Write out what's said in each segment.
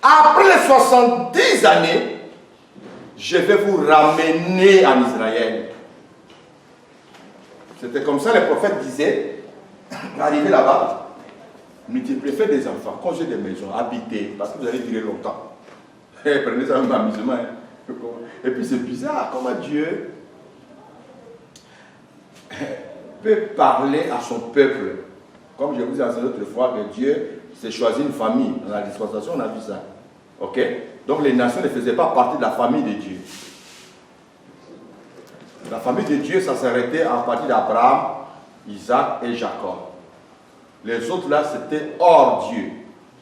après les 70 années, je vais vous ramener en Israël. C'était comme ça, les prophètes disaient, arrivez là-bas, multipliez, faites des enfants, construisez des maisons, habitez, parce que vous allez durer longtemps. Prenez ça même amusement. Hein. Et puis c'est bizarre, comment Dieu peut parler à son peuple. Comme je vous ai enseigné l'autre fois, que Dieu s'est choisi une famille. Dans la dispensation, on a vu ça. Ok? Donc les nations ne faisaient pas partie de la famille de Dieu. La famille de Dieu, ça s'arrêtait à partir d'Abraham, Isaac et Jacob. Les autres là, c'était hors Dieu.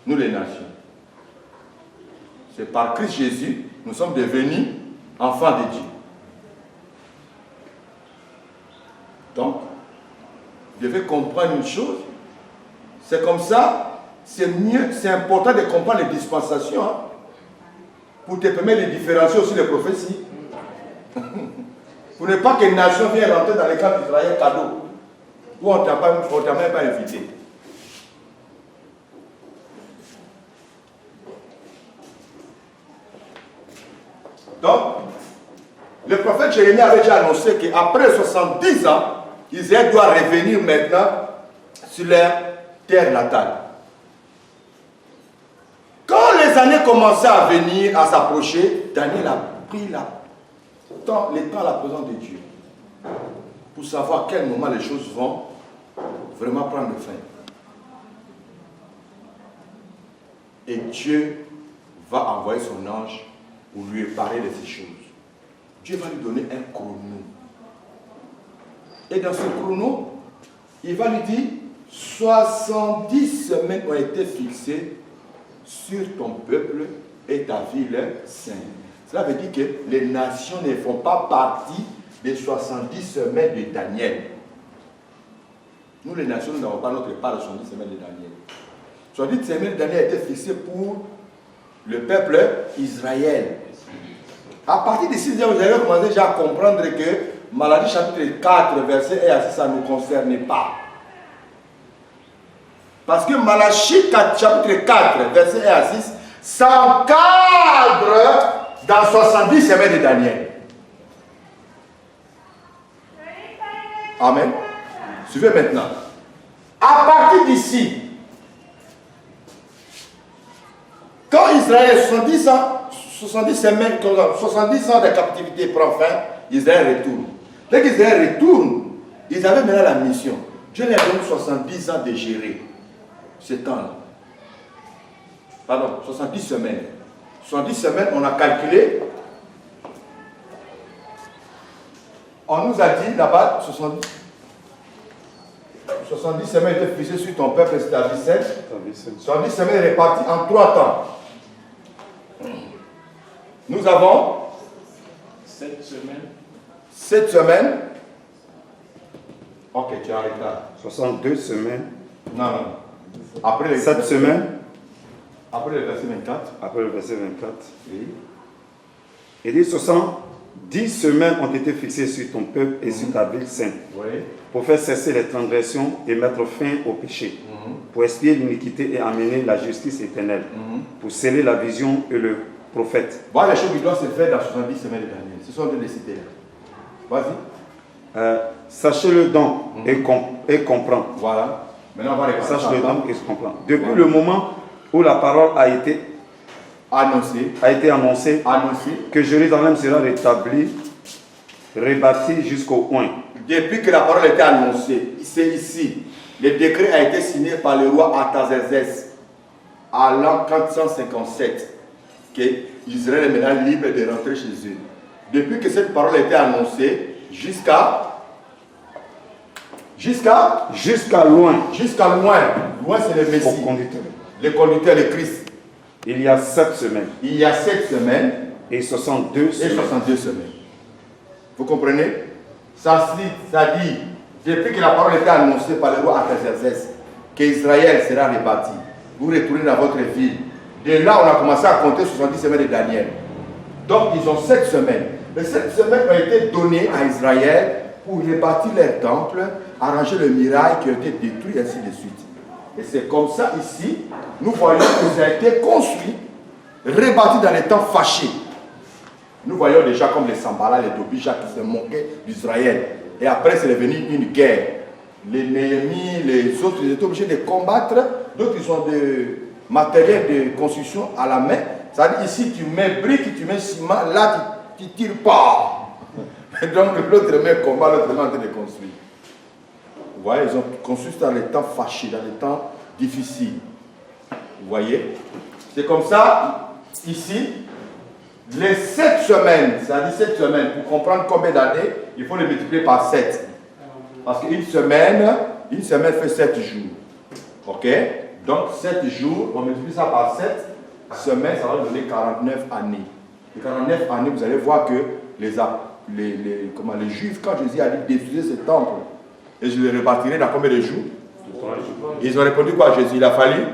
Nous les nations. C'est par Christ Jésus, nous sommes devenus enfants de Dieu. Donc, vous devez comprendre une chose. C'est comme ça, c'est mieux, c'est important de comprendre les dispensations. Hein, pour te permettre de différencier aussi les prophéties. Pour ne pas qu'une nation vienne rentrer dans les camps d'Israël cadeau. Où on ne t'a même pas invité. Donc, le prophète Jérémie avait déjà annoncé qu'après 70 ans, Israël doit revenir maintenant sur leur terre natale. Quand les années commençaient à venir, à s'approcher, Daniel a pris le temps à la présence de Dieu pour savoir à quel moment les choses vont vraiment prendre fin. Et Dieu va envoyer son ange pour lui parler de ces choses. Dieu va lui donner un chrono. Et dans ce chrono, il va lui dire 70 semaines ont été fixées sur ton peuple et ta ville sainte. Cela veut dire que les nations ne font pas partie des 70 semaines de Daniel. Nous, les nations, nous n'avons pas notre part de 70 semaines de Daniel. 70 semaines de Daniel a été fixées pour le peuple Israël. À partir de 6 ans, vous allez commencer déjà à comprendre que Malachie chapitre 4, verset 1 à 6, ça ne nous concerne pas. Parce que Malachie chapitre 4, verset 1 à 6, s'encadre dans 70 semaines de Daniel. Amen. Suivez maintenant. À partir d'ici, quand Israël, 70 ans de captivité prend fin, Israël retourne. Dès qu'Israël retourne, ils avaient maintenant la mission. Dieu leur donne 70 ans de gérer ce temps-là. Pardon, 70 semaines. 70 semaines, on a calculé. On nous a dit là-bas, 70 semaines étaient fixées sur ton peuple, c'est ta vie sainte. 70 semaines réparties en 3 temps. Nous avons 7 semaines. 7 semaines. Ok, tu as arrêté. 62 semaines. Non. Après les 7 semaines. Après le verset 24. Après le verset 24. Oui. Il dit 70 semaines ont été fixées sur ton peuple et sur ta ville sainte. Oui. Pour faire cesser les transgressions et mettre fin au péché. Pour expier l'iniquité et amener la justice éternelle. Pour sceller la vision et le prophète. Voilà les choses qui doivent se faire dans 70 semaines de Daniel. Ce sont les cités là. Vas-y. Sachez-le donc et comprends. Voilà. Maintenant on va regarder. Sache-le donc et comprends. Depuis le moment où la parole a été annoncée, que Jérusalem sera rétablie, rebâtie jusqu'au point. Depuis que la parole a été annoncée, c'est ici. Le décret a été signé par le roi Artaxerxès à l'an 457. Que Israël est maintenant libre de rentrer chez eux. Depuis que cette parole a été annoncée, jusqu'à loin. Loin, c'est le Messie. Le conducteur, le Christ. Il y a 7 semaines. Et 62 semaines. Vous comprenez? Ça dit, depuis que la parole a été annoncée par le roi Artaxerxès, qu'Israël sera rebâti, vous retournez dans votre ville. De là, on a commencé à compter 70 semaines de Daniel. Donc, ils ont 7 semaines. Les 7 semaines ont été données à Israël pour rebâtir leur temple, arranger le mirail qui a été détruit, et ainsi de suite. Et c'est comme ça, ici, nous voyons que ça a été construit rebâti dans les temps fâchés. Nous voyons déjà comme les Sambala, les Tobija qui se moquaient d'Israël. Et après, c'est devenu une guerre. Les Néhémie, les autres, ils étaient obligés de combattre. D'autres, ils ont des matériels de construction à la main. C'est-à-dire, ici, tu mets briques, tu mets ciment, là, tu ne tires pas. Donc, l'autre met combat, l'autre met en train de construire. Vous voyez, ils ont construit dans les temps fâchés, dans les temps difficiles. Vous voyez? C'est comme ça, ici, les 7 semaines, c'est-à-dire 7 semaines, pour comprendre combien d'années, il faut les multiplier par 7. Parce qu'une semaine fait 7 jours. Ok? Donc 7 jours, on multiplie ça par 7 semaines, ça va donner 49 années. Et 49 années, vous allez voir que les Juifs, quand Jésus a dit détruisez ce temple, et je le rebâtirai dans combien de jours? Ils ont répondu quoi à Jésus? Il a fallu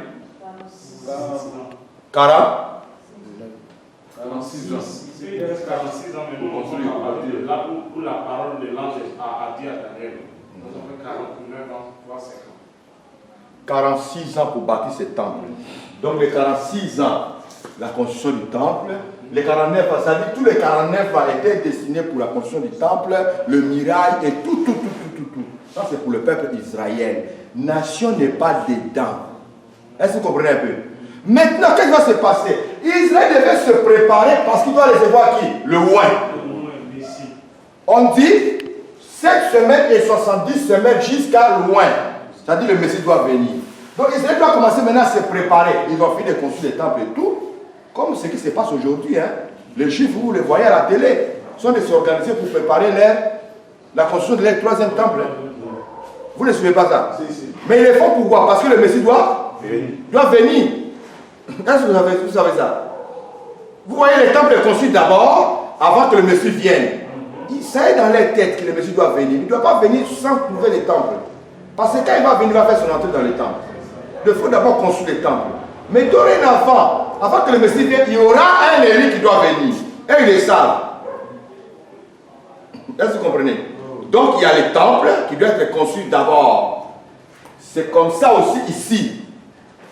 40 46 ans. C'est 46 ans, mais nous construisons là où la parole de l'ange a dit à Daniel. Nous avons fait 49 ans, 3 5 ans. 46 ans pour bâtir ce temple. Donc les 46 ans, la construction du temple. Les 49 ans, ça dit tous les 49 ans étaient destinés pour la construction du temple, le mirail et tout. Ça c'est pour le peuple d'Israël. Nation n'est pas dedans. Est-ce que vous comprenez un peu? Maintenant, qu'est-ce qui va se passer? Israël devait se préparer parce qu'il doit recevoir qui? Le roi. On dit 7 semaines et 70 semaines jusqu'à loin. C'est-à-dire le Messie doit venir. Donc Israël doit commencer maintenant à se préparer. Ils doivent finir de construire des temples et tout. Comme ce qui se passe aujourd'hui. Hein. Les Juifs, vous les voyez à la télé, sont de s'organiser pour préparer la construction de leur 3e temple. Vous ne suivez pas ça? Si. Mais ils le font pourquoi? Parce que le Messie doit venir. Est-ce que vous savez ça? Vous voyez, les temples construits d'abord, avant que le Messie vienne. Ça est dans leur tête que le Messie doit venir. Il ne doit pas venir sans trouver les temples. Parce que quand il va venir, il va faire son entrée dans les temples. Il faut d'abord construire les temples. Mais dorénavant, avant que le Messie vienne, il y aura un Élie qui doit venir. Et il est sale. Est-ce que vous comprenez? Donc il y a les temples qui doivent être construits d'abord. C'est comme ça aussi ici.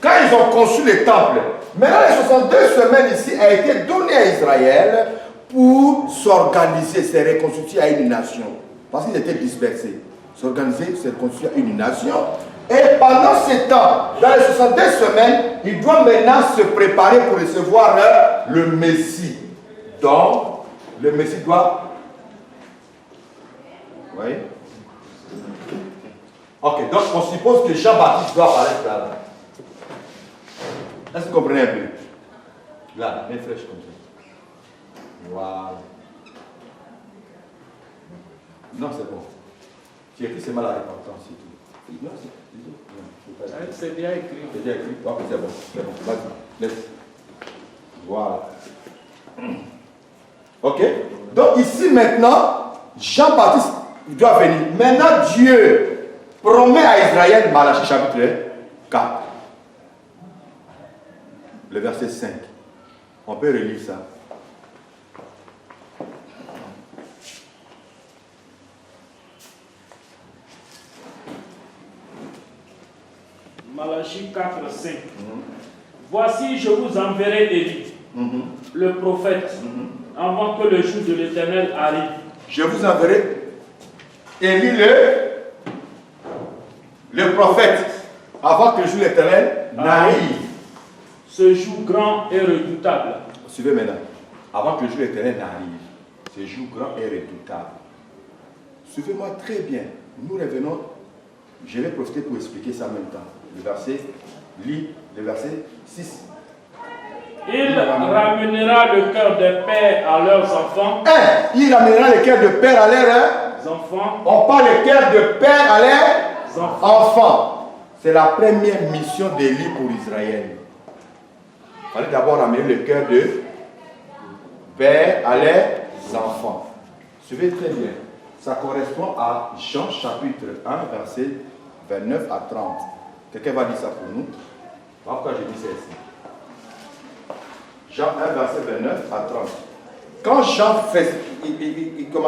Quand ils ont conçu les temples, maintenant les 62 semaines ici a été donné à Israël pour s'organiser, se reconstituer à une nation. Parce qu'ils étaient dispersés. S'organiser, se reconstituer à une nation. Et pendant ce temps, dans les 62 semaines, ils doivent maintenant se préparer pour recevoir le Messie. Donc, le Messie doit... Vous voyez? Ok, donc on suppose que Jean-Baptiste doit apparaître là. Est-ce que vous comprenez un peu? Là, mes flèches comme ça. Voilà. Non, c'est bon. Tu écris seulement la répartance, c'est tout. Non, c'est déjà écrit. C'est déjà écrit. Ok, c'est bon. C'est bon. Vas-y. Laisse. Voilà. Ok. Donc ici maintenant, Jean-Baptiste doit venir. Maintenant, Dieu promet à Israël, Malachie chapitre 4. Le verset 5. On peut relire ça. Malachie 4, 5. Voici, je vous enverrai Élie, le prophète, avant que le jour de l'Éternel arrive. Je vous enverrai Élie, le prophète, avant que le jour de l'Éternel n'arrive. Ce jour grand et redoutable. Suivez maintenant. Avant que le jour de l'Éternel n'arrive. Ce jour grand et redoutable. Suivez-moi très bien. Nous revenons. Je vais profiter pour expliquer ça en même temps. Le verset 6. Il ramènera le cœur des pères à leurs enfants. Il ramènera le cœur de père à leurs enfants. On parle le cœur de père à leurs enfants. C'est la première mission d'Élie pour Israël. Il fallait d'abord ramener le cœur de père à leurs enfants. Suivez très bien. Ça correspond à Jean chapitre 1, verset 29 à 30. Quelqu'un va dire ça pour nous? Pourquoi je dis ça ici? Jean 1, verset 29 à 30. Quand Jean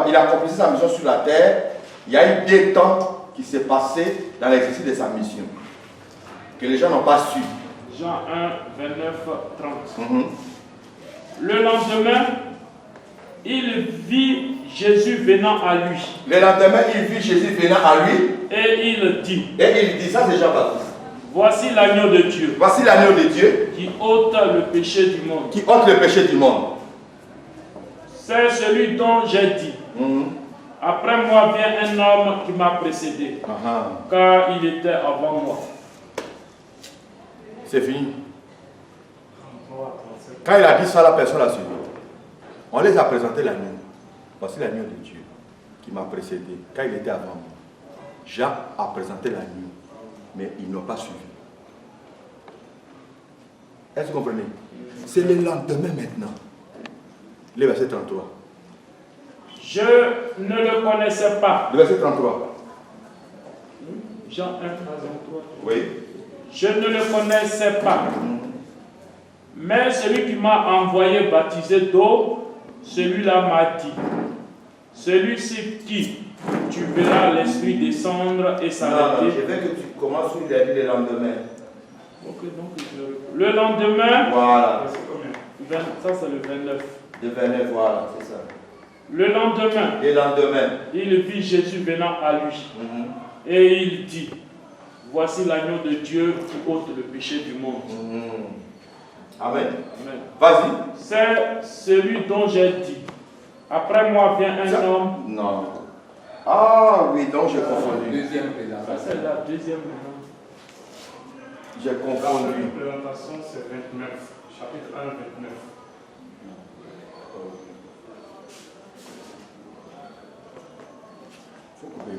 il a accompli sa mission sur la terre, il y a eu des temps qui s'est passé dans l'exercice de sa mission, que les gens n'ont pas su. Jean 1, 29, 30. Le lendemain, il vit Jésus venant à lui. Le lendemain, il vit Jésus venant à lui. Et il dit. Et il dit, ça c'est Jean-Baptiste. Voici l'agneau de Dieu. Voici l'agneau de Dieu. Qui ôte le péché du monde. Qui ôte le péché du monde. C'est celui dont j'ai dit. Après moi vient un homme qui m'a précédé. Car il était avant moi. C'est fini. Quand il a dit ça, la personne a suivi. On les a présenté l'agneau. Voici l'agneau de Dieu qui m'a précédé. Quand il était avant moi, Jean a présenté l'agneau, mais ils n'ont pas suivi. Est-ce que vous comprenez? C'est le lendemain maintenant. Le verset 33. Je ne le connaissais pas. Le verset 33. Jean 1, 33. Oui. Je ne le connaissais pas. Mais celui qui m'a envoyé baptiser d'eau, celui-là m'a dit, celui-ci qui tu verras l'Esprit descendre et s'arrêter. Je veux que tu commences où il a dit le lendemain. Okay, donc le lendemain, voilà. Ça c'est le 29. Le 29, voilà, c'est ça. Le lendemain, il vit Jésus venant à lui. Et il dit, voici l'agneau de Dieu qui ôte le péché du monde. Amen. Amen. Vas-y. C'est celui dont j'ai dit. Après moi vient un homme. Non. Ah oui, donc j'ai confondu. Deuxième présentation. Ça c'est la deuxième. J'ai confondu. La présentation c'est 29. Chapitre 1, 29. Faut couper.